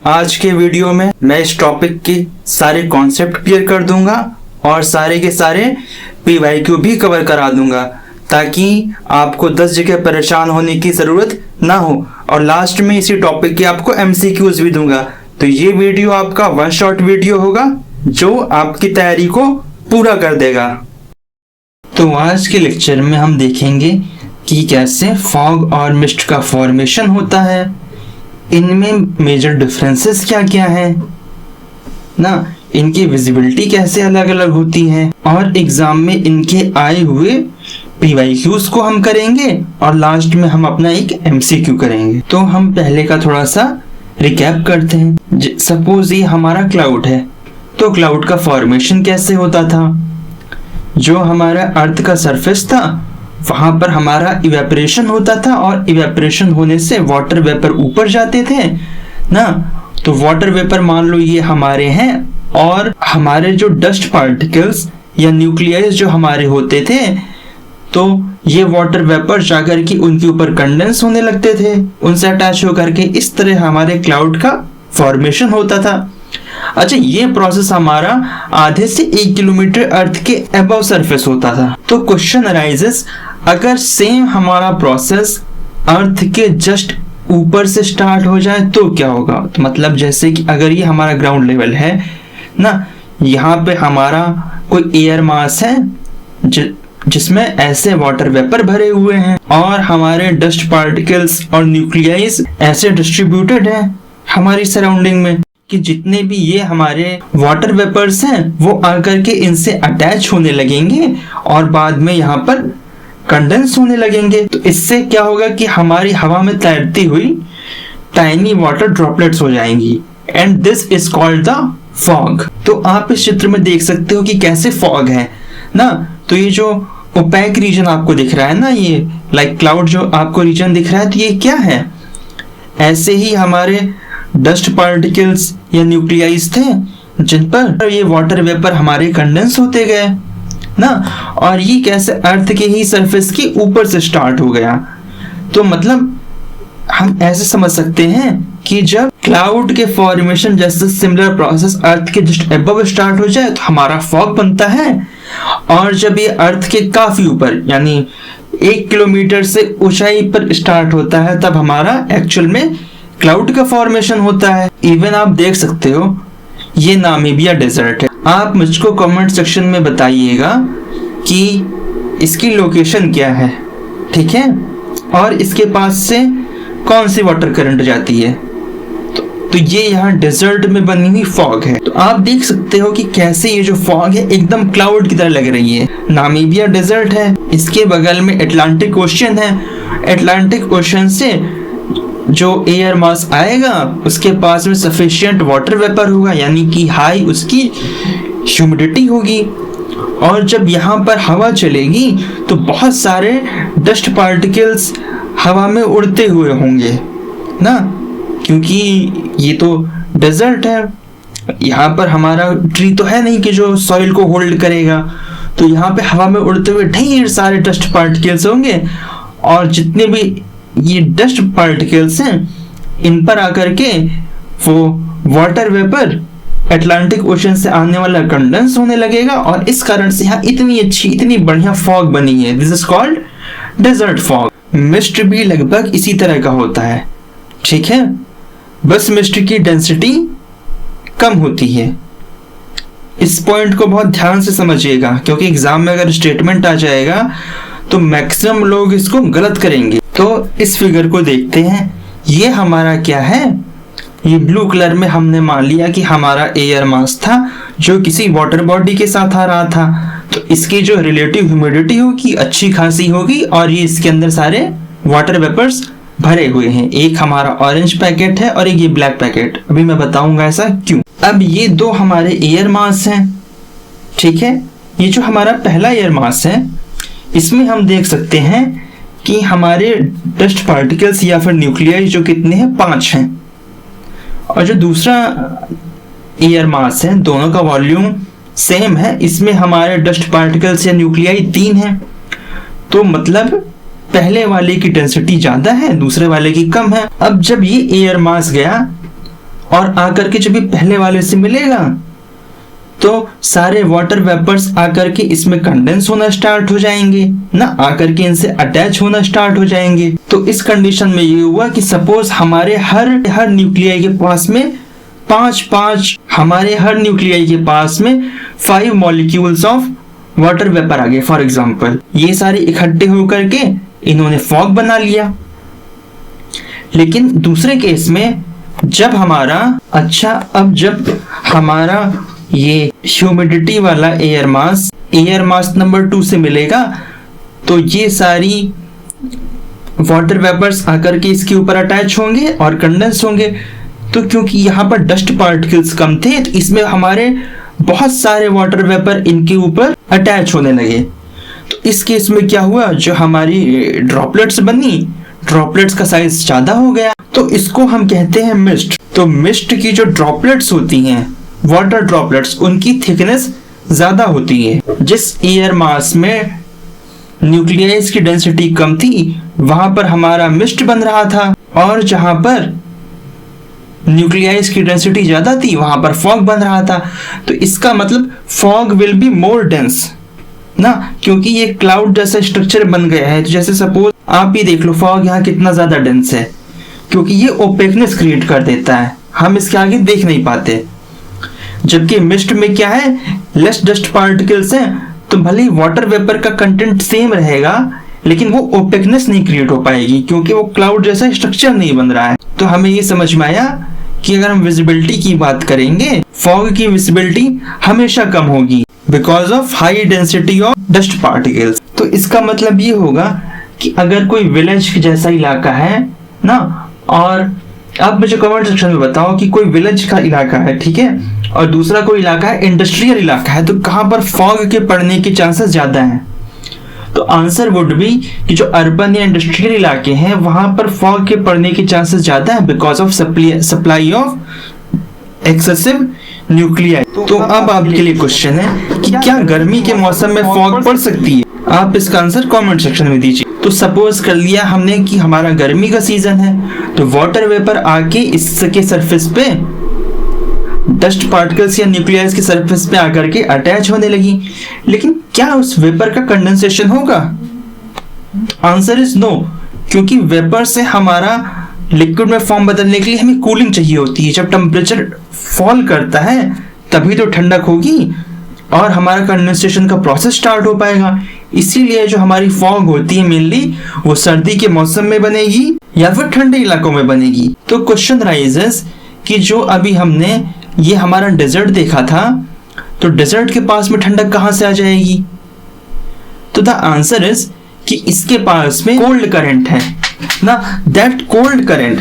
आज के वीडियो में मैं इस टॉपिक के सारे कॉन्सेप्ट क्लियर कर दूंगा और सारे के सारे PYQ भी कवर करा दूंगा ताकि आपको 10 जगह परेशान होने की ज़रूरत ना हो। और लास्ट में इसी टॉपिक के आपको MCQs भी दूंगा। तो ये वीडियो आपका वन शॉट वीडियो होगा जो आपकी तैयारी को पूरा कर देगा। तो आज के लेक्चर में हम देखेंगे कि कैसे फॉग और मिस्ट का फॉर्मेशन होता है, इनमें मेजर डिफरेंसेस क्या क्या हैं ना, इनकी विजिबिलिटी कैसे अलग अलग होती है और एग्जाम में इनके आए हुए PYQs को हम करेंगे और लास्ट में हम अपना एक MCQ करेंगे। तो हम पहले का थोड़ा सा रिकैप करते हैं। सपोज ये हमारा क्लाउड है, तो क्लाउड का फॉर्मेशन कैसे होता था। जो हमारा अर्थ का सरफेस था वहां पर हमारा इवेपोरेशन होता था और इवेपोरेशन होने से वाटर वेपर ऊपर जाते थे ना। तो वाटर वेपर मान लो ये हमारे हैं और हमारे जो डस्ट पार्टिकल्स या न्यूक्लियस जो हमारे होते थे, तो ये वाटर वेपर जाकर के उनके ऊपर कंडेंस होने लगते थे, उनसे अटैच होकर के इस तरह हमारे क्लाउड का फॉर्मेशन होता था। अच्छा, ये प्रोसेस हमारा आधे से 1 किलोमीटर अर्थ के अबव सरफेस होता था। तो क्वेश्चन अराइजेस, अगर सेम हमारा प्रोसेस अर्थ के जस्ट ऊपर से स्टार्ट हो जाए तो क्या होगा। तो मतलब जैसे कि अगर ये हमारा ग्राउंड लेवल है ना, यहाँ पे हमारा कोई एयर मास है जिसमें ऐसे वाटर वेपर भरे हुए हैं और हमारे डस्ट पार्टिकल्स और न्यूक्लियस ऐसे डिस्ट्रीब्यूटेड हैं हमारी सराउंडिंग में कि जितने भी ये हमारे वाटर वेपर्स हैं वो आकर के इनसे अटैच होने लगेंगे और बाद में यहाँ पर कंडेंस होने लगेंगे। तो इससे क्या होगा कि हमारी हवा में तैरती हुई टाइनी वाटर ड्रॉपलेट्स हो जाएंगी and this is called the fog. तो आप इस चित्र में देख सकते हो कि कैसे फॉग है ना। तो ये जो ओपेक रीजन आपको दिख रहा है ना, ये लाइक क्लाउड जो आपको रीजन दिख रहा है, तो ये क्या है। ऐसे ही हमारे डस्ट पार्टिकल्स या न्यूक्लियस थे जिन पर ये वाटर वेपर हमारे कंडेंस होते गए ना, और ये कैसे अर्थ के ही सरफेस के ऊपर से स्टार्ट हो गया। तो मतलब हम ऐसे समझ सकते हैं कि जब क्लाउड के फॉर्मेशन जैसे सिमिलर प्रोसेस अर्थ के जस्ट अबव स्टार्ट हो जाए तो हमारा फॉग बनता है, और जब ये अर्थ के काफी ऊपर यानी 1 किलोमीटर से ऊंचाई पर स्टार्ट होता है तब हमारा एक्चुअल में क्लाउड का फॉर्मेशन होता है। इवन आप देख सकते हो ये नामीबिया डेजर्ट है। आप मुझको कमेंट सेक्शन में बताइएगा कि इसकी लोकेशन क्या है, ठीक है, और इसके पास से कौन सी वाटर करंट जाती है। तो ये यहाँ डेजर्ट में बनी हुई फॉग है। तो आप देख सकते हो कि कैसे ये जो फॉग है एकदम क्लाउड की तरह लग रही है। नामीबिया डेजर्ट है, इसके बगल में अटलांटिक ओशन है। अटलांटिक ओशन से जो एयर मास आएगा उसके पास में सफिशिएंट वाटर वेपर होगा, यानी कि हाई उसकी ह्यूमिडिटी होगी, और जब यहाँ पर हवा चलेगी तो बहुत सारे डस्ट पार्टिकल्स हवा में उड़ते हुए होंगे ना, क्योंकि ये तो डेजर्ट है। यहाँ पर हमारा ट्री तो है नहीं कि जो सॉइल को होल्ड करेगा, तो यहाँ पे हवा में उड़ते हुए ढेर सारे डस्ट पार्टिकल्स होंगे, और जितने भी ये डस्ट पार्टिकल्स हैं इन पर आकर के वो वाटर वेपर अटलांटिक ओशन से आने वाला कंडेंस होने लगेगा, और इस कारण से यहाँ इतनी अच्छी इतनी बढ़िया फॉग बनी है। This is called desert fog. Mist भी लगभग इसी तरह का होता है, ठीक है, बस मिस्ट की डेंसिटी कम होती है। इस पॉइंट को बहुत ध्यान से समझिएगा क्योंकि एग्जाम में अगर स्टेटमेंट आ जाएगा तो मैक्सिमम लोग इसको गलत करेंगे। तो इस फिगर को देखते हैं, ये हमारा क्या है, ये ब्लू कलर में हमने मान लिया कि हमारा एयर मास था जो किसी वाटर बॉडी के साथ आ रहा था। तो इसकी जो रिलेटिव ह्यूमिडिटी होगी अच्छी खासी होगी, और ये इसके अंदर सारे वाटर वेपर्स भरे हुए हैं। एक हमारा ऑरेंज पैकेट है और एक ये ब्लैक पैकेट, अभी मैं बताऊंगा ऐसा क्यों। अब ये दो हमारे एयर मास हैं, ठीक है। ये जो हमारा पहला एयर मास है इसमें हम देख सकते हैं कि हमारे डस्ट पार्टिकल्स या फिर न्यूक्लियस जो कितने हैं, 5 हैं, और जो दूसरा एयर मास है दोनों का वॉल्यूम सेम है, इसमें हमारे डस्ट पार्टिकल्स या न्यूक्लियाई 3 हैं। तो मतलब पहले वाले की डेंसिटी ज्यादा है, दूसरे वाले की कम है। अब जब ये एयर मास गया और आकर के जब ये पहले वाले से मिलेगा तो सारे वाटर वेपर्स आकर के इसमें कंडेंस होना स्टार्ट हो जाएंगे ना, आकर के इनसे अटैच होना स्टार्ट हो जाएंगे। तो इस कंडीशन में ये हुआ कि सपोज हमारे हर न्यूक्लियाई के पास में हमारे हर न्यूक्लियाई के पास में 5 मॉलिक्यूल्स ऑफ वाटर वेपर आ गए फॉर एग्जांपल। ये सारे इकट्ठे होकर के इन्होंने फॉग बना लिया। लेकिन दूसरे केस में जब हमारा ये ह्यूमिडिटी वाला एयर मास नंबर 2 से मिलेगा तो ये सारी वाटर वेपर्स आकर के इसके ऊपर अटैच होंगे और कंडेंस होंगे। तो क्योंकि यहाँ पर डस्ट पार्टिकल्स कम थे तो इसमें हमारे बहुत सारे वाटर वेपर इनके ऊपर अटैच होने लगे। तो इस केस में क्या हुआ, जो हमारी ड्रॉपलेट्स बनी, ड्रॉपलेट्स का साइज ज्यादा हो गया, तो इसको हम कहते हैं मिस्ट। तो मिस्ट की जो ड्रॉपलेट्स होती हैं, वाटर ड्रॉपलेट्स, उनकी थिकनेस ज्यादा होती है। जिस एयर मास में न्यूक्लियस की डेंसिटी कम थी वहां पर हमारा मिस्ट बन रहा था, और जहां पर न्यूक्लियस की डेंसिटी ज्यादा थी वहां पर फॉग बन रहा था। तो इसका मतलब fog will be more dense ना, क्योंकि ये क्लाउड जैसा स्ट्रक्चर बन गया है। तो जैसे सपोज आप ही देख लो, फॉग यहाँ कितना ज्यादा डेंस है, क्योंकि ये ओपेकनेस क्रिएट कर देता है, हम इसके आगे देख नहीं पाते। जबकि मिस्ट में क्या है, लेस डस्ट पार्टिकल्स हैं, तो भले ही वाटर वेपर का कंटेंट सेम रहेगा लेकिन वो ओपेकनेस नहीं क्रिएट हो पाएगी, क्योंकि वो क्लाउड जैसा स्ट्रक्चर नहीं बन रहा है। तो हमें ये समझ में आया कि अगर हम विजिबिलिटी की बात करेंगे, फॉग की विजिबिलिटी हमेशा कम होगी because of high density of dust particles. तो इसका मतलब ये होगा कि अगर कोई विलेज जैसा इलाका है ना, और आप मुझे कमेंट सेक्शन में बताओ कि कोई विलेज का इलाका है, ठीक है, और दूसरा कोई इलाका है इंडस्ट्रियल इलाका है, तो कहां पर फॉग के पड़ने के चांसेस ज्यादा हैं। तो आंसर वुड बी कि जो अर्बन या इंडस्ट्रियल इलाके हैं वहां पर फॉग के पड़ने के चांसेस ज्यादा है because of supply of excessive nuclei. तो अब आपके लिए क्वेश्चन है कि क्या गर्मी के मौसम में फॉग पड़ सकती है? आप इसका आंसर कमेंट सेक्शन में दीजिए। तो सपोज कर लिया हमने कि हमारा गर्मी का सीजन है, तो वाटर वेपर आके इसके सरफेस पे डस्ट पार्टिकल्स या न्यूक्लियस के सरफेस पे आकर के अटैच होने लगी, लेकिन क्या उस वेपर का कंडेंसेशन होगा? आंसर इज नो, क्योंकि वेपर से हमारा लिक्विड में फॉर्म बदलने के लिए हमें कूलिंग चाहिए होती है। जब टेम्परेचर फॉल करता है तभी तो ठंडक होगी और हमारा कंडेंसेशन का प्रोसेस स्टार्ट हो पाएगा। इसीलिए जो हमारी फॉग होती है मेनली वो सर्दी के मौसम में बनेगी या फिर ठंडे इलाकों में बनेगी। तो क्वेश्चन राइजेस कि जो अभी हमने ये हमारा डेजर्ट देखा था, तो डेजर्ट के पास में ठंडक कहां से आ जाएगी? तो द आंसर इज कि इसके पास में कोल्ड करंट है ना, that cold current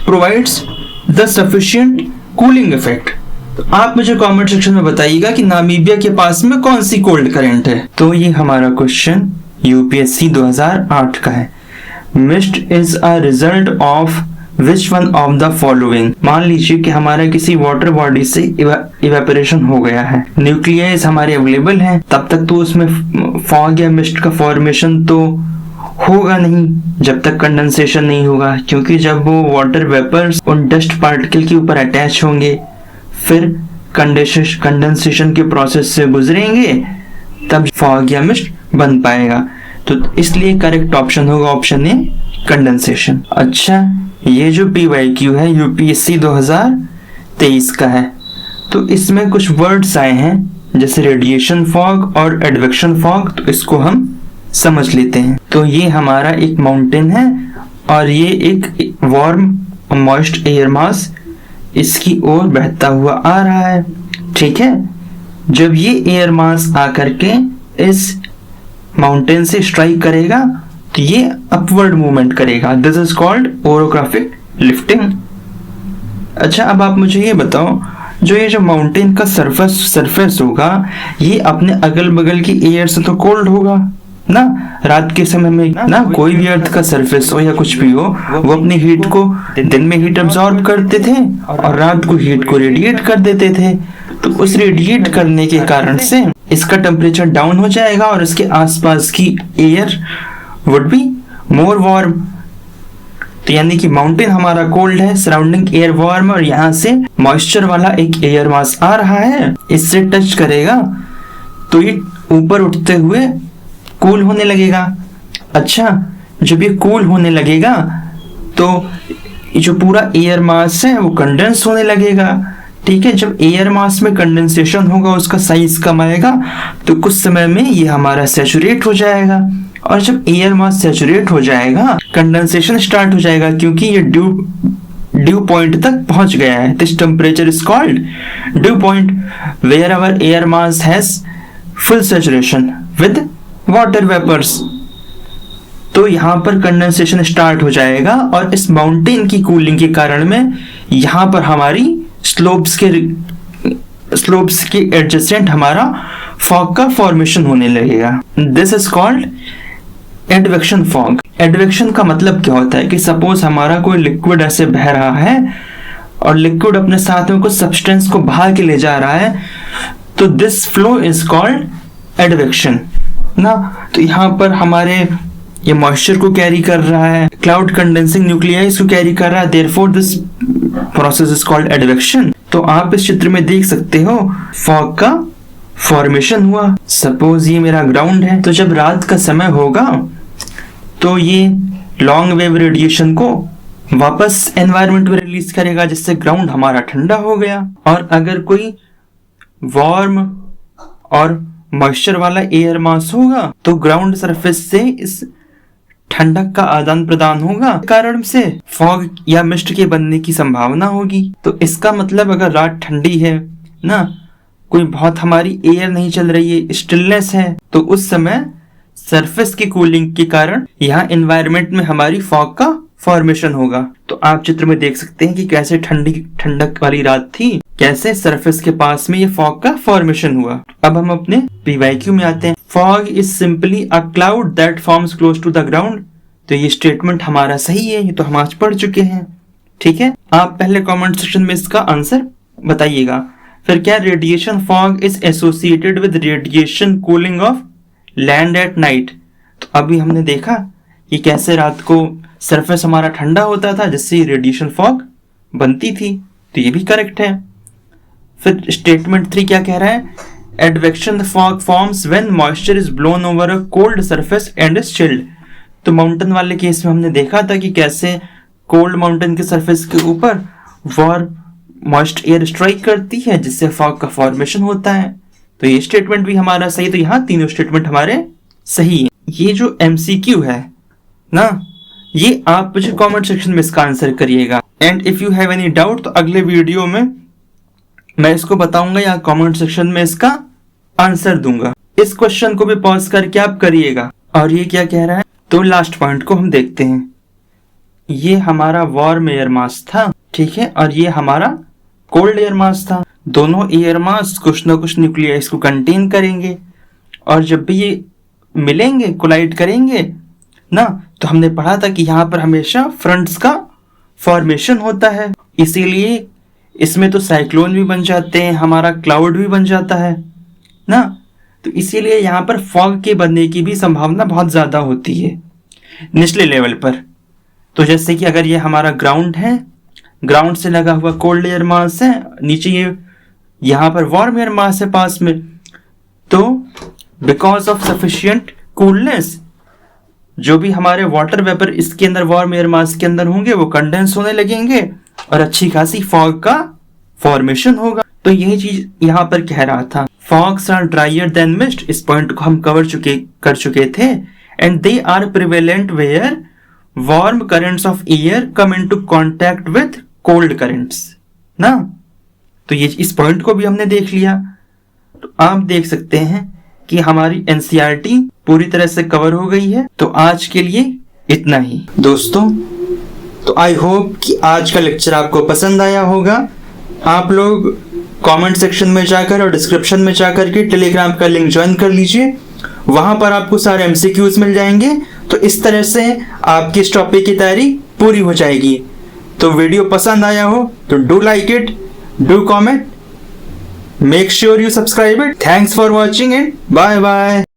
provides the sufficient cooling effect. तो आप मुझे कमेंट सेक्शन में बताइएगा कि नामीबिया के पास में कौन सी कोल्ड करंट है। तो ये हमारा क्वेश्चन यूपीएससी 2008 का है। Mist is a result of which one of the following. मान लीजिए कि हमारा किसी वाटर बॉडी से इवेपोरेशन हो गया है, न्यूक्लियस हमारे अवेलेबल है, तब तक तो उसमें फॉग या मिस्ट का फॉर्मेशन तो होगा नहीं जब तक कंडेंसेशन नहीं होगा, क्योंकि जब वो वाटर वेपर्स उन डस्ट पार्टिकल के ऊपर अटैच होंगे फिर कंडेंसेशन के प्रोसेस से गुजरेंगे तब फॉग या मिस्ट बन पाएगा। तो इसलिए करेक्ट ऑप्शन होगा ऑप्शन ए, कंडेंसेशन। अच्छा, ये जो PYQ है यूपीएससी 2023 का है, तो इसमें कुछ वर्ड्स आए हैं जैसे रेडिएशन फॉग और एडवेक्शन फॉग, तो इसको हम समझ लेते हैं। तो ये हमारा एक माउंटेन है और ये एक वार्म मॉइस्ट एयर मास इसकी ओर बहता हुआ आ रहा है, ठीक है। जब ये एयर मास आकर के इस माउंटेन से स्ट्राइक करेगा तो ये अपवर्ड मूवमेंट करेगा, this is called orographic lifting. अच्छा, अब आप मुझे ये बताओ, जो माउंटेन का सरफेस होगा ये अपने अगल बगल की एयर से तो कोल्ड होगा ना। रात के समय में ना कोई भी अर्थ का सरफेस हो या कुछ भी हो, वो अपनी हीट को दिन में हीट अब्सॉर्ब करते थे और रात को हीट को रेडिएट कर देते थे। तो उस रेडिएट करने के कारण से इसका टेम्परेचर डाउन हो जाएगा और इसके आसपास की air would be more warm. तो यानी कि माउंटेन हमारा कोल्ड है, सराउंडिंग एयर वार्म, और यहाँ से मॉइस्चर वाला एक एयर मास आ रहा है, इससे टच करेगा तो ये ऊपर उठते हुए कूल होने लगेगा। अच्छा, जब ये कूल होने लगेगा तो ये जो पूरा एयर मास है वो कंडेंस होने लगेगा। ठीक है, जब एयर मास में कंडेंसेशन होगा, उसका साइज कम आएगा, तो कुछ समय में ये हमारा सैचुरेट हो जाएगा। और जब एयर मास सैचुरेट हो जाएगा, कंडेंसेशन स्टार्ट हो जाएगा, क्योंकि ये ड्यू पॉइंट तक पहुंच गया है। This temperature is called dew point where our air mass has full saturation with water vapours. तो यहाँ पर कंडेंसेशन स्टार्ट हो जाएगा, और इस माउंटेन की कूलिंग के कारण में यहाँ पर हमारी स्लोप्स के एडजेसेंट हमारा फॉग का फॉर्मेशन होने लगेगा। This is called advection fog. Advection का मतलब क्या होता है कि सपोज हमारा कोई लिक्विड ऐसे बह रहा है और लिक्विड अपने साथ में कुछ सब्सटेंस को बहा के ले जा रहा है, तो this flow is called advection ना। तो यहाँ पर हमारे ये मॉइस्चर को कैरी कर रहा है, क्लाउड कंडेंसिंग न्यूक्लियाई इसको कैरी कर रहा है, therefore this process is called advection. तो आप इस चित्र में देख सकते हो फॉग का फॉर्मेशन हुआ। सपोज ये मेरा ग्राउंड है, तो जब रात का समय होगा तो ये लॉन्ग वेव रेडिएशन को वापस एनवायरनमेंट में रिलीज करेगा, जिससे ग्राउंड हमारा ठंडा हो गया। और अगर कोई वार्म और मॉइस्चर वाला एयर मास होगा तो ग्राउंड सरफेस से इस ठंडक का आदान प्रदान होगा, कारण से फॉग या मिस्ट के बनने की संभावना होगी। तो इसका मतलब अगर रात ठंडी है ना, कोई बहुत हमारी एयर नहीं चल रही है, स्टिलनेस है, तो उस समय सरफेस की कूलिंग के कारण यहाँ एनवायरनमेंट में हमारी फॉग का फॉर्मेशन होगा। तो आप चित्र में देख सकते हैं कि कैसे ठंडक वाली रात थी, कैसे सरफेस के पास में ये फॉग का फॉर्मेशन हुआ। अब हम अपने PYQ में आते हैं। Fog is simply a cloud that forms close to the ground. तो ये स्टेटमेंट हमारा सही है, ये तो हम आज पढ़ चुके हैं। ठीक है, आप पहले कमेंट सेक्शन में इसका आंसर बताइएगा। फिर क्या, radiation fog is associated with radiation cooling of land at night. तो अभी हमने देखा कि कैसे रात को सरफेस हमारा ठंडा होता था, जिससे रेडिएशन फॉग बनती थी। तो ये भी करेक्ट है। फिर स्टेटमेंट 3 क्या कह रहा है, advection fog forms when moisture is blown over a cold surface and is chilled. तो माउंटेन वाले केस में हमने देखा था कि कैसे कोल्ड माउंटेन के सरफेस के ऊपर वार्म मॉइस्ट एयर स्ट्राइक करती है, जिससे फॉग का फॉर्मेशन होता है। तो ये स्टेटमेंट भी हमारा सही। तो यहाँ तीनों स्टेटमेंट हमारे सही है। ये जो MCQ है ना, ये आप मुझे कमेंट सेक्शन में इसका आंसर करिएगा। And if you have any doubt, तो अगले वीडियो में मैं इसको बताऊंगा या कमेंट सेक्शन में इसका आंसर दूंगा। इस क्वेश्चन को भी पॉज करके आप करिएगा। और ये क्या कह रहा है, तो लास्ट पॉइंट को हम देखते हैं। ये हमारा वार्म एयर मास था, ठीक है, और ये हमारा कोल्ड एयर मास था। दोनों एयर मास कुछ ना कुछ न्यूक्लियाई को कंटेन करेंगे, और जब भी ये मिलेंगे, कोलाइड करेंगे ना, तो हमने पढ़ा था कि यहाँ पर हमेशा फ्रंट्स का फॉर्मेशन होता है। इसीलिए इसमें तो साइक्लोन भी बन जाते हैं, हमारा क्लाउड भी बन जाता है ना। तो इसीलिए यहाँ पर फॉग के बनने की भी संभावना बहुत ज़्यादा होती है निचले लेवल पर। तो जैसे कि अगर ये हमारा ग्राउंड है, ग्राउंड से लगा हुआ कोल्ड एयर मास है, नीचे ये यहाँ पर वार्म एयर मास है पास में, तो बिकॉज ऑफ सफिशिएंट कूलनेस जो भी हमारे वाटर वेपर इसके अंदर वार्म एयर मास के अंदर होंगे वो कंडेंस होने लगेंगे और अच्छी खासी फॉग का फॉर्मेशन होगा। तो यही चीज यहाँ पर कह रहा था, fogs are drier than mist. इस पॉइंट को हम कर चुके थे। And they are prevalent where warm currents of air come into contact with cold currents ना। तो ये इस पॉइंट को भी हमने देख लिया। तो आप देख सकते हैं कि हमारी NCERT पूरी तरह से कवर हो गई है। तो आज के लिए इतना ही दोस्तों। तो आई होप कि आज का लेक्चर आपको पसंद आया होगा। आप लोग कमेंट सेक्शन में जाकर और डिस्क्रिप्शन में जाकर के टेलीग्राम का लिंक ज्वाइन कर लीजिए, वहां पर आपको सारे MCQs मिल जाएंगे। तो इस तरह से आपकी इस टॉपिक की तैयारी पूरी हो जाएगी। तो वीडियो पसंद आया हो तो do like it, do comment, make sure you subscribe it. Thanks for watching and bye bye.